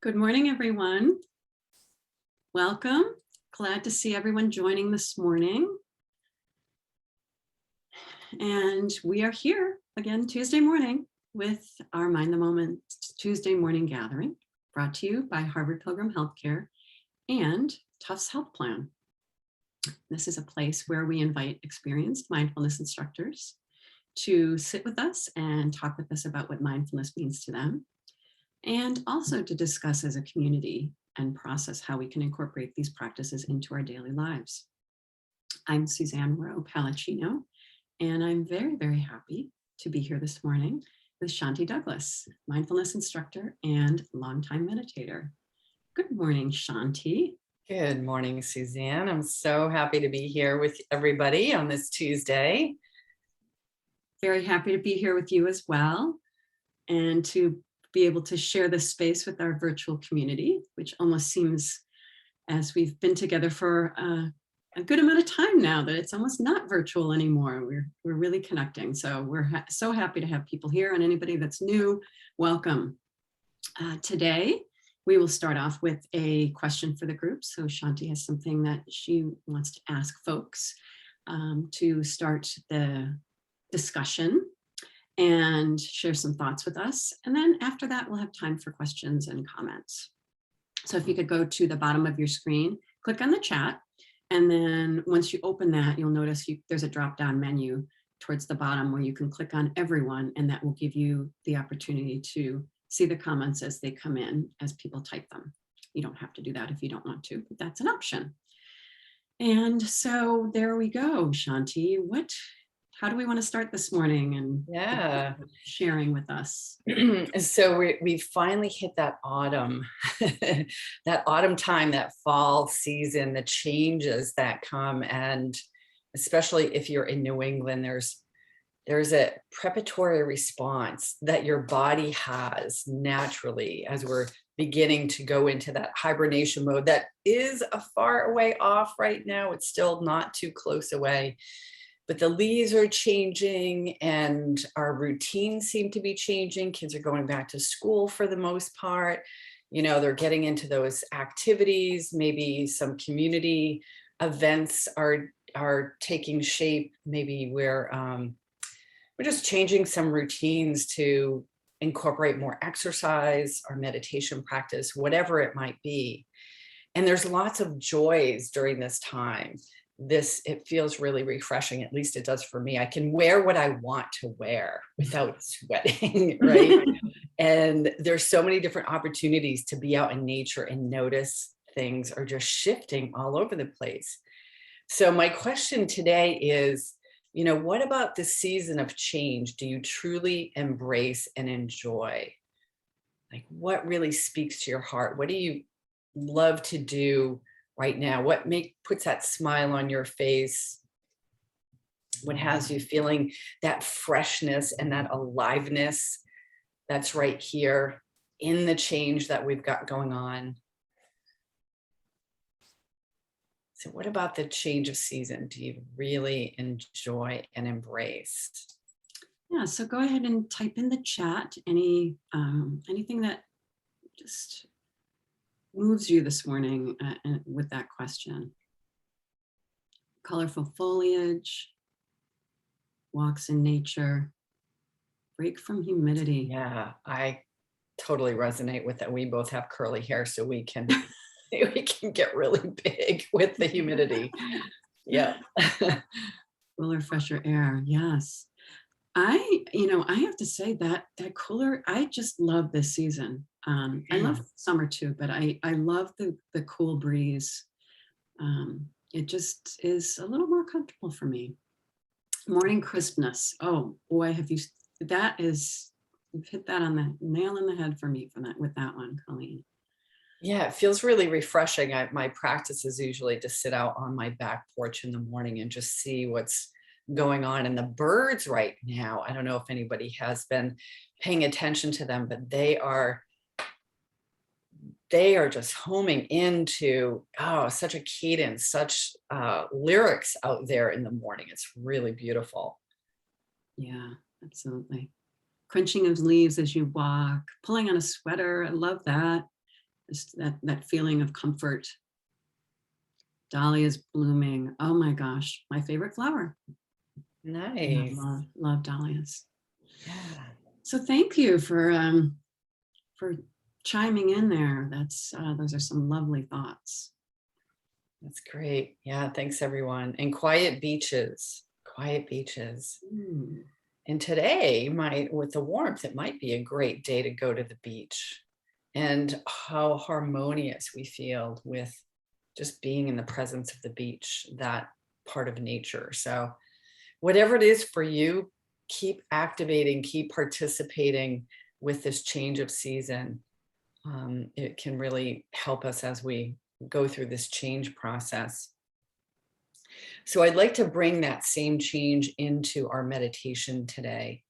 Good morning, everyone. Welcome. Glad to see everyone joining this morning. And we are here again Tuesday morning with our Mind the Moment Tuesday morning gathering, brought to you by Harvard Pilgrim Healthcare and Tufts Health Plan. This is a place where we invite experienced mindfulness instructors to sit with us and talk with us about what mindfulness means to them, and also to discuss as a community and process how we can incorporate these practices into our daily lives. I'm Suzanne Rowe, Palacino, and I'm very, very happy to be here this morning with Shanti Douglas, mindfulness instructor and longtime meditator. Good morning, Shanti. Good morning, Suzanne. I'm so happy to be here with everybody on this Tuesday. Very happy to be here with you as well, and to be able to share this space with our virtual community, which almost seems, as we've been together for a good amount of time now, that it's almost not virtual anymore. We're really connecting. So we're so happy to have people here, and anybody that's new, welcome. Today, we will start off with a question for the group. So Shanti has something that she wants to ask folks to start the discussion and share some thoughts with us. And then after that, we'll have time for questions and comments. So if you could go to the bottom of your screen, click on the chat. And then once you open that, you'll notice there's a drop-down menu towards the bottom where you can click on everyone, and that will give you the opportunity to see the comments as they come in, as people type them. You don't have to do that if you don't want to, but that's an option. And so there we go, Shanti. How do we want to start this morning and sharing with us? So we finally hit that autumn, that autumn time, that fall season, the changes that come. And especially if you're in New England, there's a preparatory response that your body has naturally as we're beginning to go into that hibernation mode that is a far away off right now. It's still not too close away. But the leaves are changing and our routines seem to be changing. Kids are going back to school for the most part. You know, they're getting into those activities. Maybe some community events are taking shape. Maybe we're just changing some routines to incorporate more exercise or meditation practice, whatever it might be. And there's lots of joys during this time. It feels really refreshing, at least it does for me. I can wear what I want to wear without sweating, right? And there's so many different opportunities to be out in nature and notice things are just shifting all over the place. So my question today is, what about the season of change do you truly embrace and enjoy? Like, what really speaks to your heart? What do you love to do right now? What puts that smile on your face? What has you feeling that freshness and that aliveness that's right here in the change that we've got going on? So what about the change of season do you really enjoy and embrace? Yeah, so go ahead and type in the chat anything that just moves you this morning with that question. Colorful foliage, walks in nature, break from humidity. Yeah, I totally resonate with that. We both have curly hair, so we can get really big with the humidity. Yeah. Cooler, fresher air. Yes. I have to say that cooler, I just love this season. I love summer too, but I love the cool breeze. It just is a little more comfortable for me. Morning crispness. Oh boy, you've hit that on the nail in the head for me with that one, Colleen. Yeah, it feels really refreshing. My practice is usually to sit out on my back porch in the morning and just see what's going on. And the birds right now, I don't know if anybody has been paying attention to them, but they are just homing into such a cadence, such lyrics out there in the morning. It's really beautiful. Yeah, absolutely. Crunching of leaves as you walk, pulling on a sweater. I love that. Just that feeling of comfort. Dahlia's blooming. Oh my gosh, my favorite flower. Yeah, Nice. love dahlias. Yeah. So thank you for chiming in there. That's those are some lovely thoughts. That's great. Yeah, thanks everyone. And quiet beaches, quiet beaches. Mm. And today with the warmth, it might be a great day to go to the beach. And how harmonious we feel with just being in the presence of the beach, that part of nature. So whatever it is for you, keep activating, keep participating with this change of season. It can really help us as we go through this change process. So I'd like to bring that same change into our meditation today,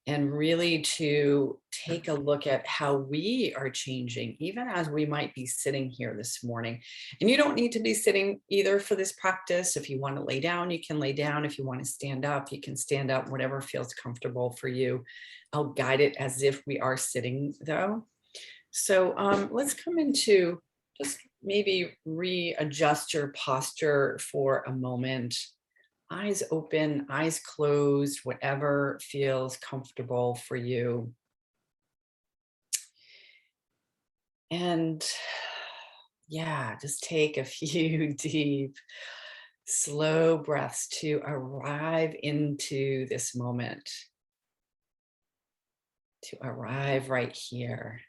and really to take a look at how we are changing, even as we might be sitting here this morning. And you don't need to be sitting either for this practice. If you want to lay down, you can lay down. If you want to stand up, you can stand up, whatever feels comfortable for you. I'll guide it as if we are sitting though. So let's come into just maybe readjust your posture for a moment. Eyes open, eyes closed, whatever feels comfortable for you. And yeah, just take a few deep, slow breaths to arrive into this moment, to arrive right here,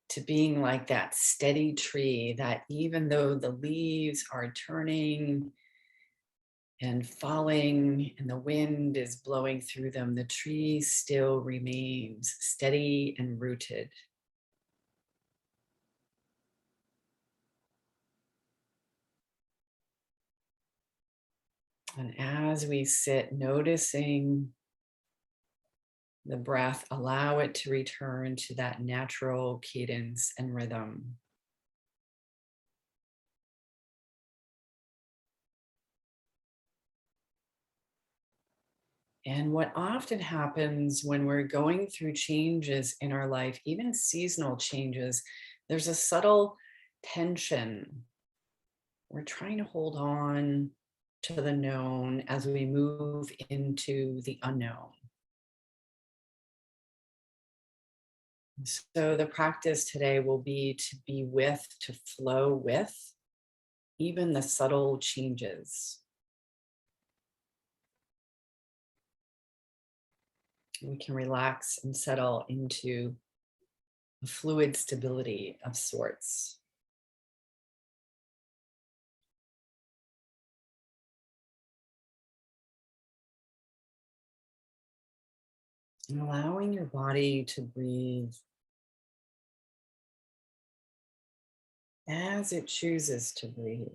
to being like that steady tree that even though the leaves are turning and falling and the wind is blowing through them, the tree still remains steady and rooted. And as we sit, noticing the breath, allow it to return to that natural cadence and rhythm. And what often happens when we're going through changes in our life, even seasonal changes, there's a subtle tension. We're trying to hold on to the known as we move into the unknown. So the practice today will be to be with, to flow with even the subtle changes. We can relax and settle into a fluid stability of sorts. And allowing your body to breathe as it chooses to breathe.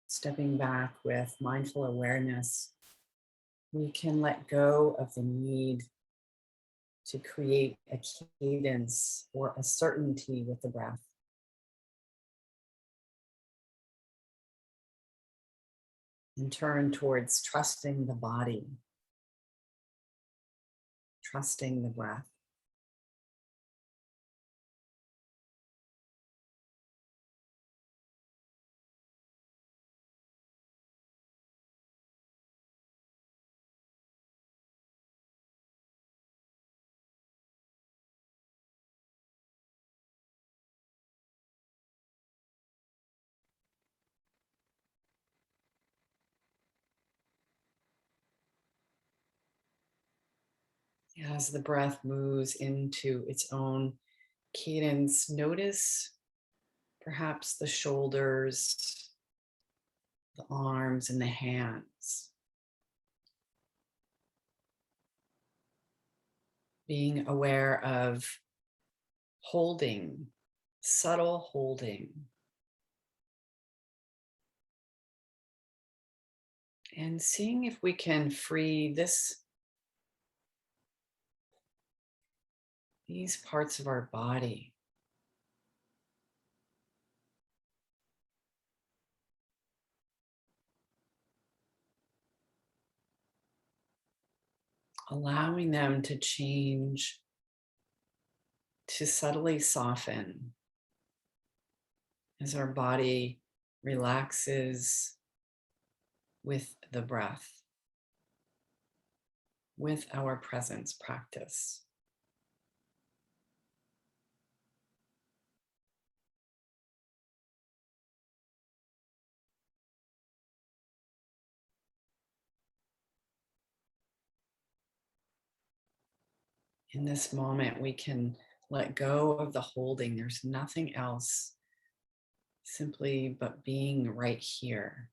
Stepping back with mindful awareness, we can let go of the need to create a cadence or a certainty with the breath. And turn towards trusting the body, trusting the breath. As the breath moves into its own cadence, notice perhaps the shoulders, the arms, and the hands. Being aware of holding, subtle holding. And seeing if we can free these parts of our body. allowing them to change, to subtly soften as our body relaxes with the breath, with our presence practice. In this moment, we can let go of the holding. There's nothing else, simply but being right here.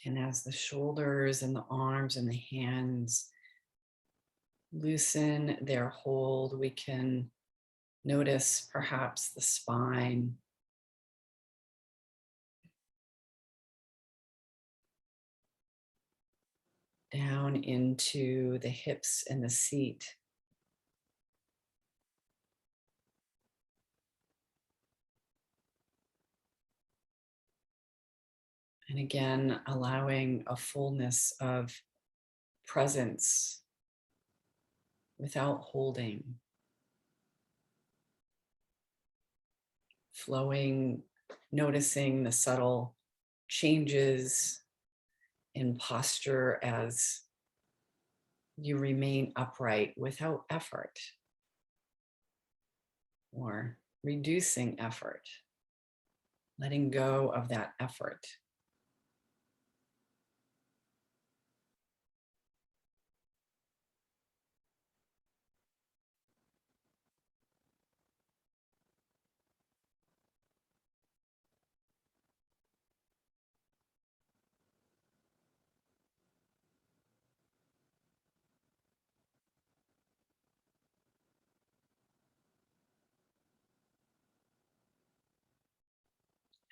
And as the shoulders and the arms and the hands loosen their hold, we can notice perhaps the spine, down into the hips and the seat. And again, allowing a fullness of presence without holding, flowing, noticing the subtle changes in posture as you remain upright without effort or reducing effort, letting go of that effort.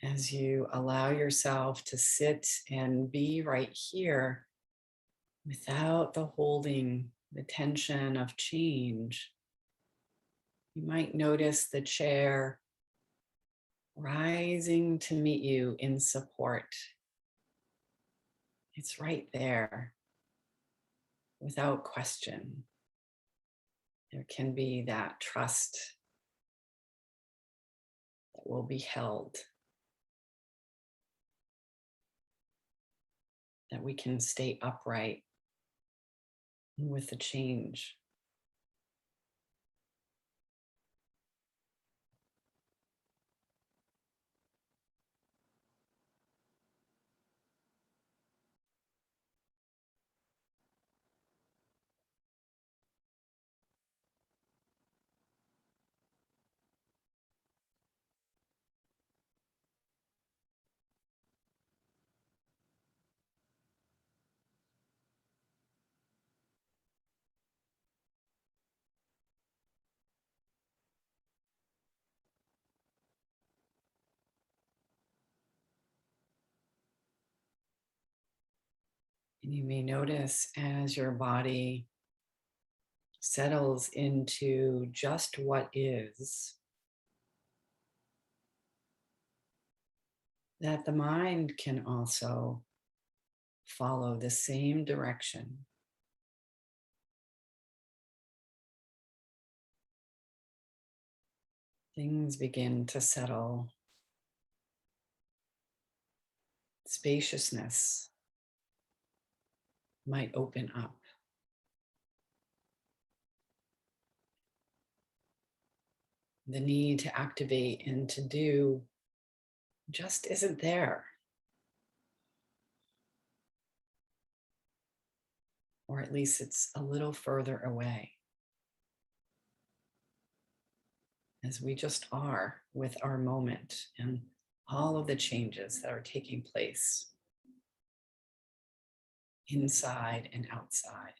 As you allow yourself to sit and be right here without the holding, the tension of change, you might notice the chair rising to meet you in support. It's right there without question. There can be that trust that will be held, that we can stay upright with the change. And you may notice as your body settles into just what is, that the mind can also follow the same direction. Things begin to settle. Spaciousness might open up. The need to activate and to do just isn't there. Or at least it's a little further away. As we just are with our moment and all of the changes that are taking place inside and outside.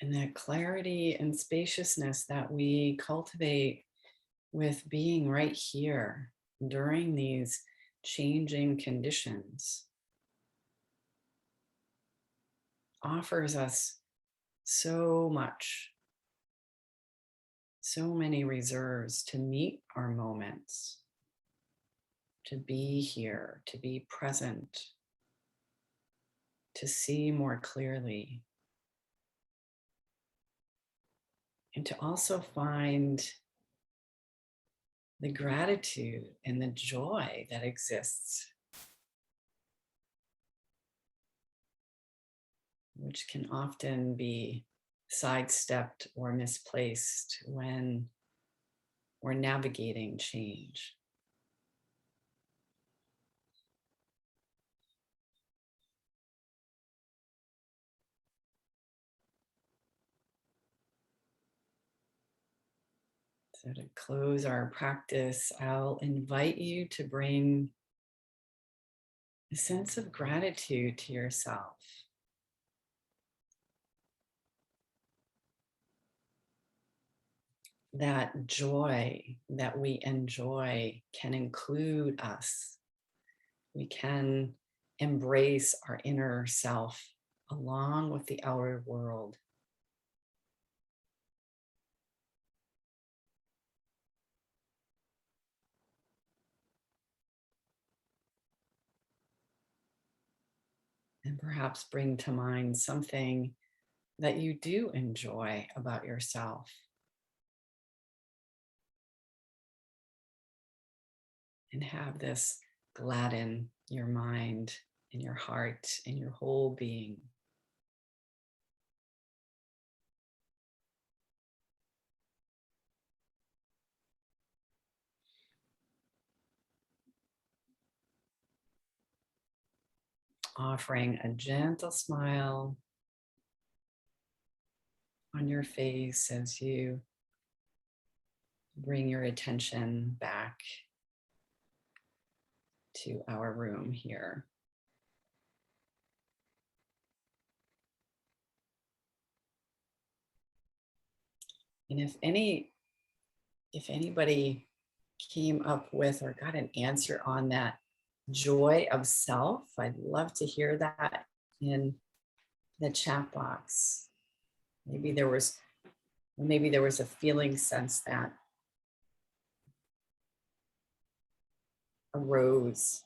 And that clarity and spaciousness that we cultivate with being right here during these changing conditions offers us so much, so many reserves to meet our moments, to be here, to be present, to see more clearly, and to also find the gratitude and the joy that exists, which can often be sidestepped or misplaced when we're navigating change. So to close our practice, I'll invite you to bring a sense of gratitude to yourself. That joy that we enjoy can include us. We can embrace our inner self along with the outer world. And perhaps bring to mind something that you do enjoy about yourself. And have this gladden your mind and your heart and your whole being. Offering a gentle smile on your face as you bring your attention back to our room here. And if anybody came up with or got an answer on that joy of self, I'd love to hear that in the chat box. Maybe there was a feeling sense that arose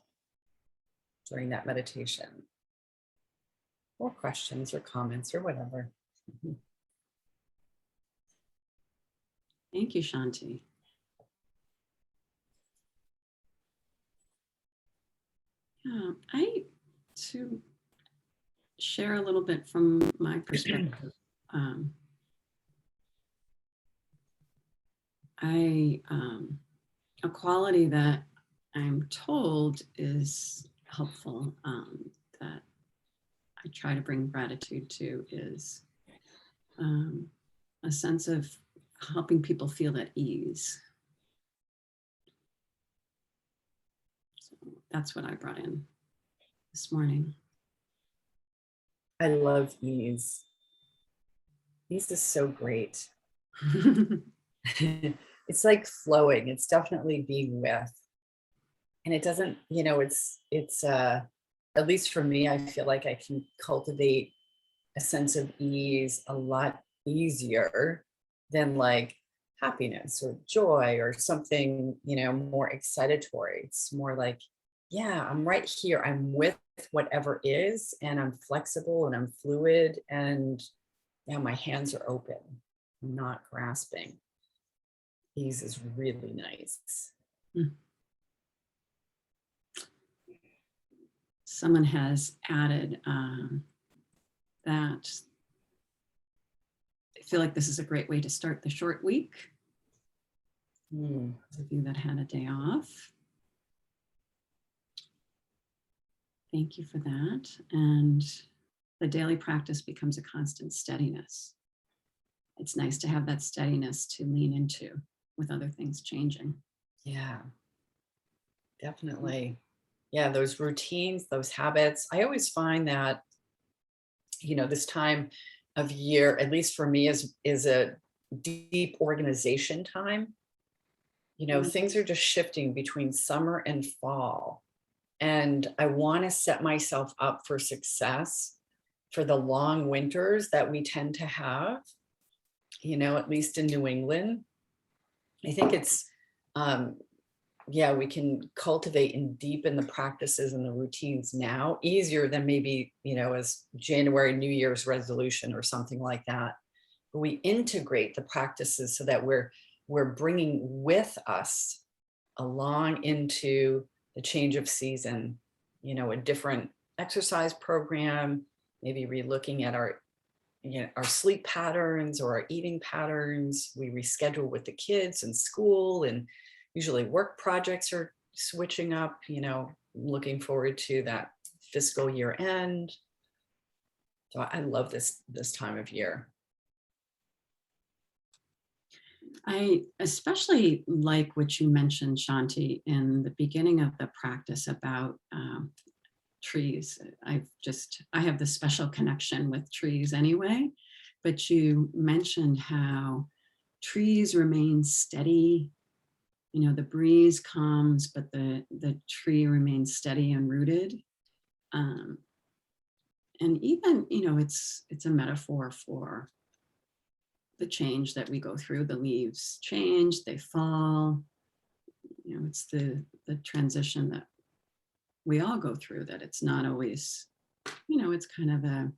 during that meditation, or questions or comments or whatever. Thank you, Shanti. Yeah, to share a little bit from my perspective. A quality that I'm told is helpful, that I try to bring gratitude to, is a sense of helping people feel at ease. So that's what I brought in this morning. I love ease. Ease is so great. It's like flowing. It's definitely being with. And it doesn't, it's at least for me, I feel like I can cultivate a sense of ease a lot easier than like happiness or joy or something, more excitatory. It's more like, yeah, I'm right here. I'm with whatever is, and I'm flexible and I'm fluid, and yeah, my hands are open. I'm not grasping. Ease is really nice. Someone has added that I feel like this is a great way to start the short week. Those of you that had a day off. Thank you for that. And the daily practice becomes a constant steadiness. It's nice to have that steadiness to lean into with other things changing. Yeah, definitely. Yeah, those routines, those habits. I always find that, this time of year, at least for me, is a deep organization time. You know, things are just shifting between summer and fall. And I want to set myself up for success for the long winters that we tend to have, you know, at least in New England. I think it's, yeah, we can cultivate and deepen the practices and the routines now easier than maybe, you know, as January New Year's resolution or something like that. But we integrate the practices so that we're bringing with us along into the change of season, you know, a different exercise program, maybe relooking at our, you know, our sleep patterns or our eating patterns. We reschedule with the kids in school, and usually work projects are switching up, you know, looking forward to that fiscal year end. So I love this time of year. I especially like what you mentioned, Shanti, in the beginning of the practice about trees. I have this special connection with trees anyway, but you mentioned how trees remain steady. You know, the breeze comes, but the tree remains steady and rooted. And even, you know, it's a metaphor for the change that we go through. The leaves change, they fall. You know, it's the transition that we all go through, that it's not always, you know, it's kind of a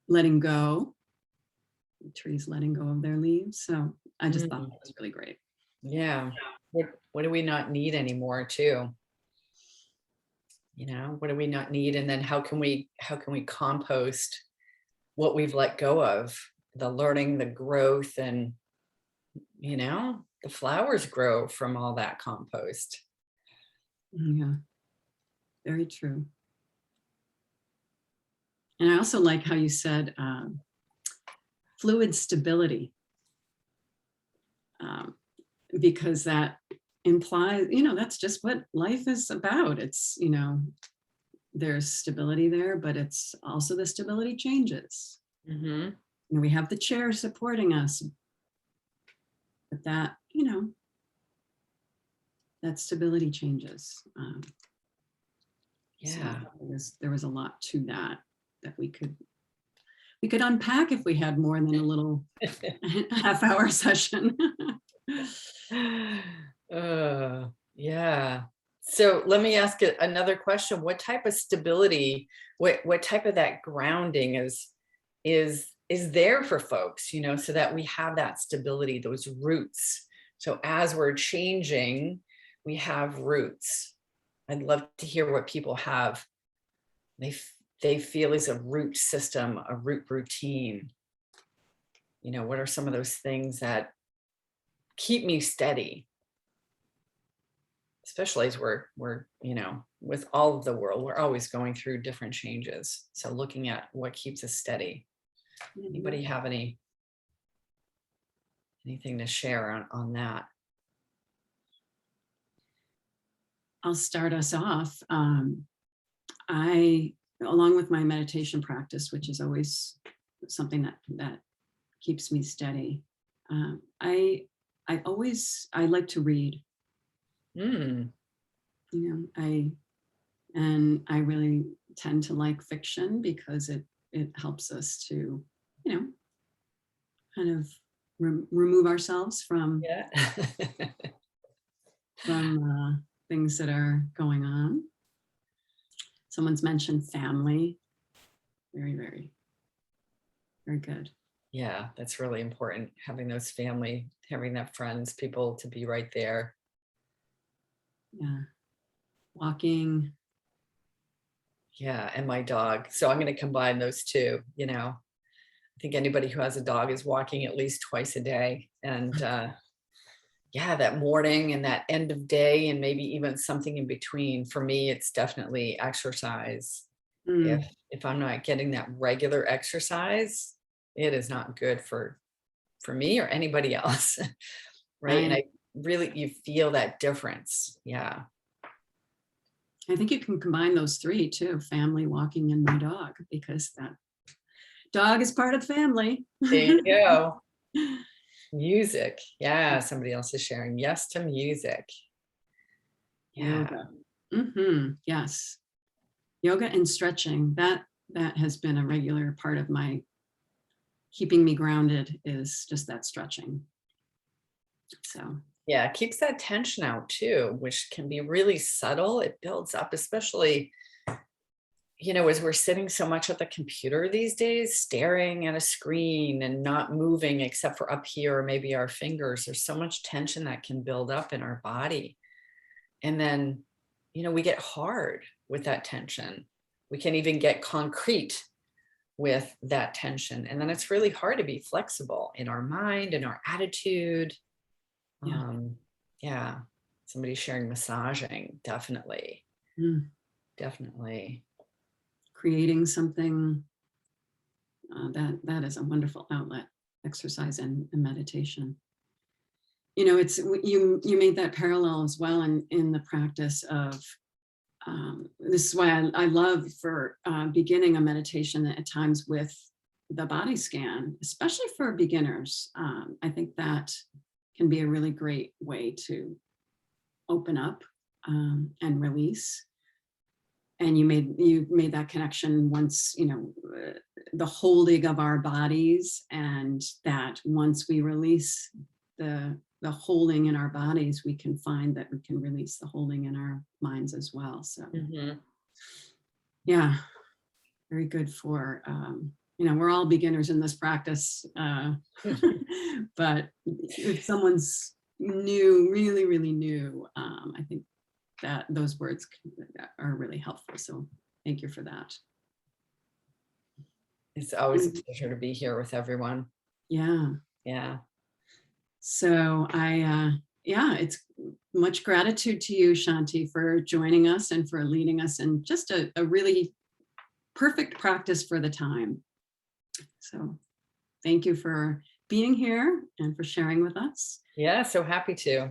letting go, the trees letting go of their leaves. So I just thought that was really great. Yeah. What do we not need anymore too? You know, what do we not need? And then how can we compost what we've let go of, the learning, the growth, and, you know, the flowers grow from all that compost. Yeah, very true. And I also like how you said fluid stability, because that implies, you know, that's just what life is about. It's, you know, there's stability there, but it's also the stability changes. And we have the chair supporting us, but that, you know, that stability changes. Yeah. So there was a lot to that we could unpack if we had more than a little half-hour session. Yeah. So let me ask another question. What type of stability, what type of that grounding is there for folks, you know, so that we have that stability, those roots. So as we're changing, we have roots. I'd love to hear what people have. They feel is a root system, a root routine. You know, what are some of those things that keep me steady? Especially as we're, you know, with all of the world, we're always going through different changes. So looking at what keeps us steady. Anybody have anything to share on that? I'll start us off. I, along with my meditation practice, which is always something that keeps me steady, I like to read. You know, I really tend to like fiction because it helps us to, you know, kind of remove ourselves from from things that are going on. Someone's mentioned family. Very, very, very good. Yeah, that's really important. Having those family, having that friends, people to be right there. Yeah. Walking. Yeah, and my dog. So I'm going to combine those two, you know. I think anybody who has a dog is walking at least twice a day. And yeah, that morning and that end of day, and maybe even something in between. For me, it's definitely exercise. If I'm not getting that regular exercise, it is not good for me or anybody else. Right. And I really, you feel that difference. Yeah. I think you can combine those three too: family, walking, and my dog, because that Dog is part of the family. There you go. Music. Yeah, somebody else is sharing. Yes to music. Yeah. Yoga. Yes. Yoga and stretching. That has been a regular part of my keeping me grounded, is just that stretching. So Yeah, it keeps that tension out too, which can be really subtle. It builds up, especially, you know, as we're sitting so much at the computer these days, staring at a screen and not moving except for up here or maybe our fingers. There's so much tension that can build up in our body. And then, you know, we get hard with that tension. We can even get concrete with that tension. And then it's really hard to be flexible in our mind and our attitude. yeah. Yeah. Somebody sharing massaging. Definitely. Definitely. Creating something, that is a wonderful outlet, exercise and meditation. You know, it's, you made that parallel as well in the practice of, this is why I love for beginning a meditation at times with the body scan, especially for beginners. I think that can be a really great way to open up and release. And you made that connection once, you know, the holding of our bodies, and that once we release the holding in our bodies, we can find that we can release the holding in our minds as well. So yeah, very good for, you know, we're all beginners in this practice, but if someone's new, really new, I think that those words are really helpful. So thank you for that. It's always a pleasure to be here with everyone. Yeah. Yeah. So yeah, it's much gratitude to you, Shanti, for joining us and for leading us in just a really perfect practice for the time. So thank you for being here and for sharing with us. Yeah, so happy to.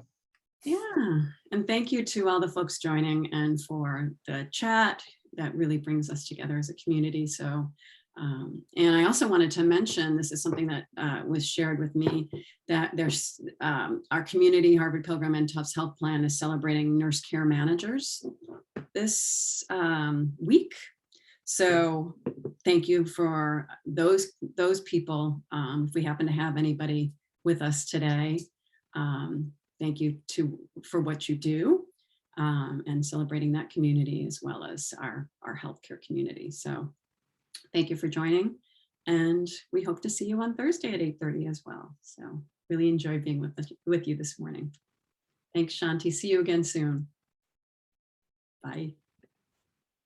Yeah, and thank you to all the folks joining and for the chat that really brings us together as a community. So, and I also wanted to mention, this is something that was shared with me, that there's our community, Harvard Pilgrim and Tufts Health Plan, is celebrating nurse care managers this week. So thank you for those people. If we happen to have anybody with us today, thank you for what you do, and celebrating that community as well as our healthcare community. So thank you for joining, and we hope to see you on Thursday at 8:30 as well. So really enjoy being with you this morning. Thanks, Shanti. See you again soon. Bye.